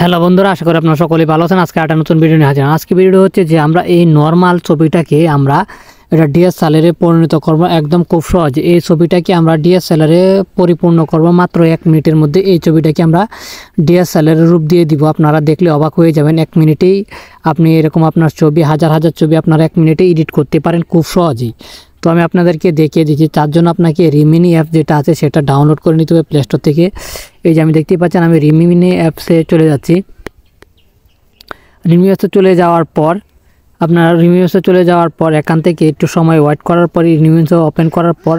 Hello বন্ধুরা, আশা করি আপনারা সকলেই ভালো আছেন। আজকে একটা নতুন ভিডিও নিয়ে হাজির। আজকে ভিডিও হচ্ছে যে আমরা এই নর্মাল ছবিটাকে আমরা এটা ডিএসএলআরে পরিণত করব একদম খুব সহজ। এই ছবিটাকে আমরা ডিএসএলআরে পরিপূর্ণ করব মাত্র 1 মিনিটের মধ্যে। এই ছবিটাকে আমরা ডিএসএলআরের রূপ দিয়ে দিব। আপনারা দেখলে অবাক হয়ে যাবেন। 1 মিনিটেই আপনি এরকম আপনার ছবি হাজার হাজার ছবি আপনারা 1 মিনিটে এডিট করতে পারেন খুব সহজেই। তো আমি আপনাদেরকে দেখিয়ে দিচ্ছি। তার জন্য আপনাকে রিমিনি অ্যাপ যেটা আছে সেটা ডাউনলোড করে নিতে হবে প্লে স্টোর থেকে। এই যে আমি দেখতে পাচ্ছেন, আমি রিমিনি অ্যাপসে চলে যাচ্ছি। রিমিনি অ্যাপসে চলে যাওয়ার পর এখান থেকে একটু সময় ওয়েট করার পর রিমিনি ওপেন করার পর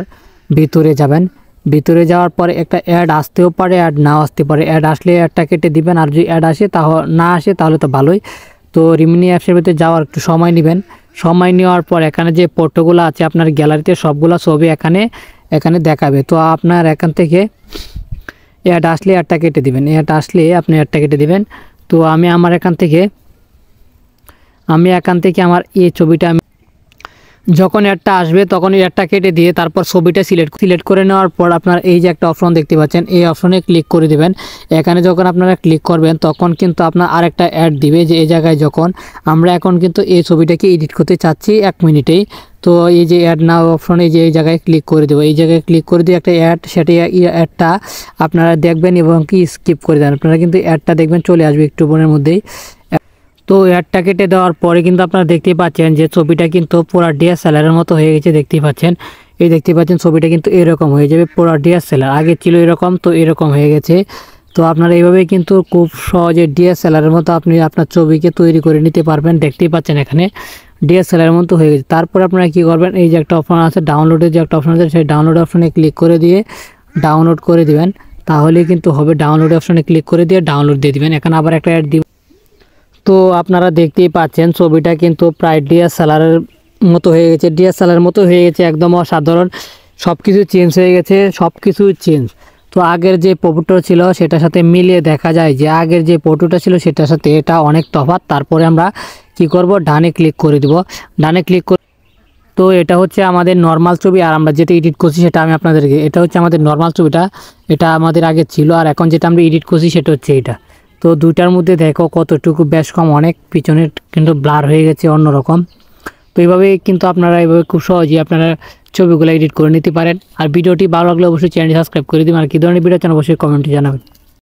ভিতরে যাবেন। ভিতরে যাওয়ার পরে একটা অ্যাড আসতেও পারে, অ্যাড নাও আসতে পারে। অ্যাড আসলে অ্যাডটা কেটে দিবেন, আর যদি অ্যাড আসে না আসে তাহলে তো ভালোই। তো রিমিনি অ্যাপসের ভিতরে যাওয়ার একটু সময় নেবেন। সময় নেওয়ার পর এখানে যে ফটোগুলো আছে আপনার গ্যালারিতে সবগুলো ছবি এখানে দেখাবে। তো আপনার এখান থেকে অ্যাড আসলে অ্যাডটা কেটে দিবেন। অ্যাড আসলে আপনি অ্যাডটা কেটে দিবেন। তো আমি এখান থেকে আমার এই ছবিটা যখন অ্যাডটা আসবে তখন অ্যাডটা কেটে দিয়ে তারপর ছবিটা সিলেক্ট করে নেওয়ার পর আপনার এই যে একটা অপশন দেখতে পাচ্ছেন, এই অপশনে ক্লিক করে দিবেন। এখানে যখন আপনারা ক্লিক করবেন তখন কিন্তু আপনার আরেকটা অ্যাড দিবে যে এই জায়গায় যখন আমরা এখন কিন্তু এই ছবিটাকে এডিট করতে চাচ্ছি 1 মিনিটেই। তো এই যে অ্যাড নাও অপশনে যে এই জায়গায় ক্লিক করে দেবো। এই জায়গায় ক্লিক করে দিয়ে একটা অ্যাড, সেটা অ্যাডটা আপনারা দেখবেন এবং কি স্কিপ করে দেন। আপনারা কিন্তু অ্যাডটা দেখবেন চলে আসবে একটু বোনের মধ্যেই। তো অ্যাডটা কেটে দেওয়ার পরে কিন্তু আপনারা দেখতেই পাচ্ছেন যে ছবিটা কিন্তু পুরো ডিএসএলআরের মতো হয়ে গেছে। দেখতেই পাচ্ছেন ছবিটা কিন্তু এরকম হয়ে যাবে পুরো ডিএসএলআর। আগে ছিল এরকম, তো এরকম হয়ে গেছে। তো আপনারা এইভাবে কিন্তু খুব সহজে ডিএসএলআরের মতো আপনি আপনার ছবিকে তৈরি করে নিতে পারবেন। দেখতেই পাচ্ছেন এখানে ডিএসএলআরের মতো হয়ে গেছে। তারপর আপনারা কি করবেন, এই যে একটা অপশন আছে ডাউনলোডের যে একটা অপশন আছে, সেই ডাউনলোড অপশনে ক্লিক করে দিয়ে ডাউনলোড করে দিবেন। তাহলে কিন্তু হবে। ডাউনলোড অপশনে ক্লিক করে দিয়ে ডাউনলোড দিয়ে দিবেন। এখানে আবার একটা অ্যাড দিবেন। তো আপনারা দেখতেই পাচ্ছেন ছবিটা কিন্তু প্রায় ডিএসএলআরের মতো হয়ে গেছে। একদম অসাধারণ। সব কিছু চেঞ্জ হয়ে গেছে, সব কিছু চেঞ্জ। তো আগের যে ফটোটা ছিল সেটার সাথে মিলিয়ে দেখা যায় যে আগের যে ফটোটা ছিল সেটার সাথে এটা অনেক তফাৎ। তারপরে আমরা কি করব, ডানে ক্লিক করে দিব। ডানে ক্লিক করে তো এটা হচ্ছে আমাদের নর্মাল ছবি, আর আমরা যেটা এডিট করছি সেটা আমি আপনাদেরকে, এটা হচ্ছে আমাদের নর্মাল ছবিটা, এটা আমাদের আগে ছিল। আর এখন যেটা আমরা এডিট করছি সেটা হচ্ছে এটা। তো দুইটার মধ্যে দেখো কতটুকু বেশ কম, অনেক পিছনের কিন্তু ব্লার হয়ে গেছে অন্যরকম। তো এইভাবে কিন্তু আপনারা এইভাবে খুব সহজেই আপনারা ছবিগুলো এডিট করে নিতে পারেন। আর ভিডিওটি ভালো লাগলে অবশ্যই চ্যানেলটি সাবস্ক্রাইব করে দিবেন। আর কী ধরনের ভিডিও চান অবশ্যই কমেন্টে জানাবেন।